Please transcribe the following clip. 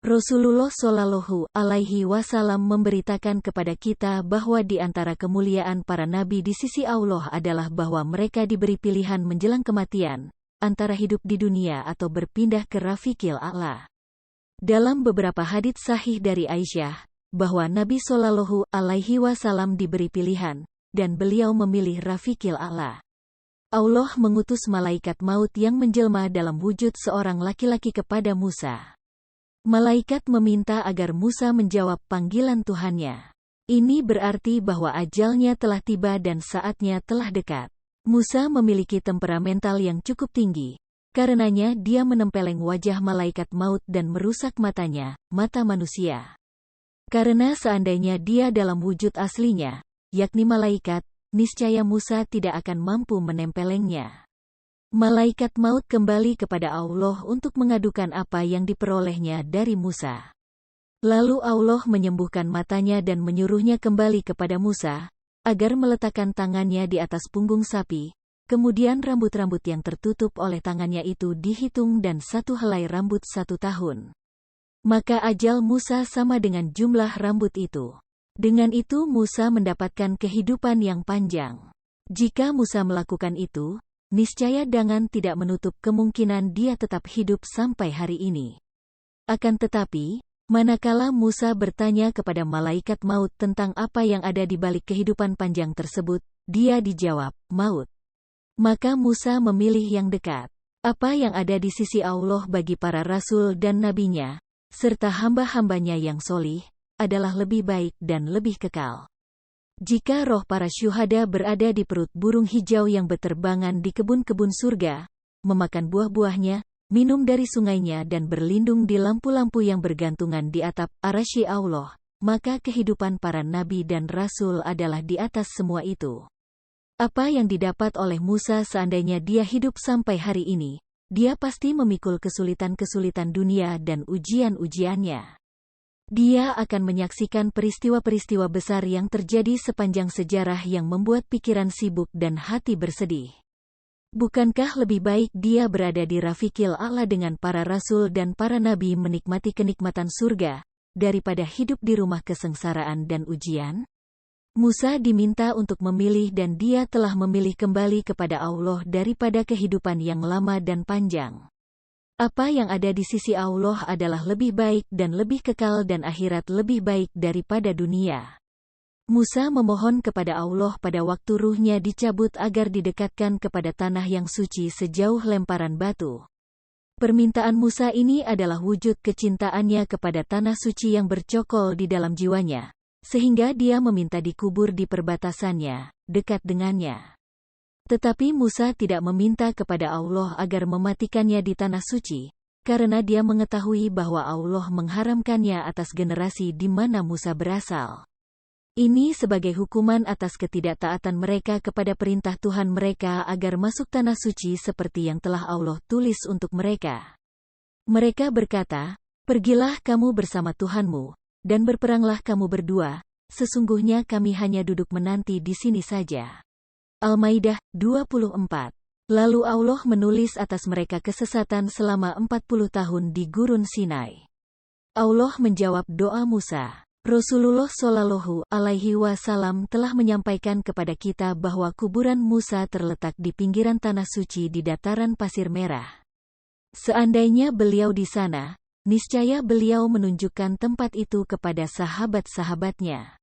Rasulullah Shallallahu Alaihi Wasallam memberitakan kepada kita bahwa di antara kemuliaan para nabi di sisi Allah adalah bahwa mereka diberi pilihan menjelang kematian, antara hidup di dunia atau berpindah ke Rafiqil A'la. Dalam beberapa hadits sahih dari Aisyah, bahwa Nabi Shallallahu Alaihi Wasallam diberi pilihan, dan beliau memilih Rafiqil A'la. Allah mengutus malaikat maut yang menjelma dalam wujud seorang laki-laki kepada Musa. Malaikat meminta agar Musa menjawab panggilan Tuhannya. Ini berarti bahwa ajalnya telah tiba dan saatnya telah dekat. Musa memiliki temperamental yang cukup tinggi. Karenanya dia menempeleng wajah malaikat maut dan merusak matanya, mata manusia. Karena seandainya dia dalam wujud aslinya, yakni malaikat, niscaya Musa tidak akan mampu menempelengnya. Malaikat maut kembali kepada Allah untuk mengadukan apa yang diperolehnya dari Musa. Lalu Allah menyembuhkan matanya dan menyuruhnya kembali kepada Musa, agar meletakkan tangannya di atas punggung sapi. Kemudian rambut-rambut yang tertutup oleh tangannya itu dihitung dan satu helai rambut 1 tahun. Maka ajal Musa sama dengan jumlah rambut itu. Dengan itu Musa mendapatkan kehidupan yang panjang. Jika Musa melakukan itu, niscaya dengan tidak menutup kemungkinan dia tetap hidup sampai hari ini. Akan tetapi, manakala Musa bertanya kepada malaikat maut tentang apa yang ada di balik kehidupan panjang tersebut, dia dijawab, maut. Maka Musa memilih yang dekat. Apa yang ada di sisi Allah bagi para rasul dan nabinya, serta hamba-hambanya yang solih, adalah lebih baik dan lebih kekal. Jika roh para syuhada berada di perut burung hijau yang berterbangan di kebun-kebun surga, memakan buah-buahnya, minum dari sungainya dan berlindung di lampu-lampu yang bergantungan di atap arasy Allah, maka kehidupan para nabi dan rasul adalah di atas semua itu. Apa yang didapat oleh Musa seandainya dia hidup sampai hari ini, dia pasti memikul kesulitan-kesulitan dunia dan ujian-ujiannya. Dia akan menyaksikan peristiwa-peristiwa besar yang terjadi sepanjang sejarah yang membuat pikiran sibuk dan hati bersedih. Bukankah lebih baik dia berada di Rafiqil A'la dengan para rasul dan para nabi menikmati kenikmatan surga, daripada hidup di rumah kesengsaraan dan ujian? Musa diminta untuk memilih dan dia telah memilih kembali kepada Allah daripada kehidupan yang lama dan panjang. Apa yang ada di sisi Allah adalah lebih baik dan lebih kekal dan akhirat lebih baik daripada dunia. Musa memohon kepada Allah pada waktu ruhnya dicabut agar didekatkan kepada tanah yang suci sejauh lemparan batu. Permintaan Musa ini adalah wujud kecintaannya kepada tanah suci yang bercokol di dalam jiwanya, sehingga dia meminta dikubur di perbatasannya, dekat dengannya. Tetapi Musa tidak meminta kepada Allah agar mematikannya di tanah suci, karena dia mengetahui bahwa Allah mengharamkannya atas generasi di mana Musa berasal. Ini sebagai hukuman atas ketidaktaatan mereka kepada perintah Tuhan mereka agar masuk tanah suci seperti yang telah Allah tulis untuk mereka. Mereka berkata, "Pergilah kamu bersama Tuhanmu, dan berperanglah kamu berdua, sesungguhnya kami hanya duduk menanti di sini saja." Al-Maidah 24. Lalu Allah menulis atas mereka kesesatan selama 40 tahun di Gurun Sinai. Allah menjawab doa Musa. Rasulullah Shallallahu Alaihi Wasallam telah menyampaikan kepada kita bahwa kuburan Musa terletak di pinggiran tanah suci di dataran pasir merah. Seandainya beliau di sana, niscaya beliau menunjukkan tempat itu kepada sahabat-sahabatnya.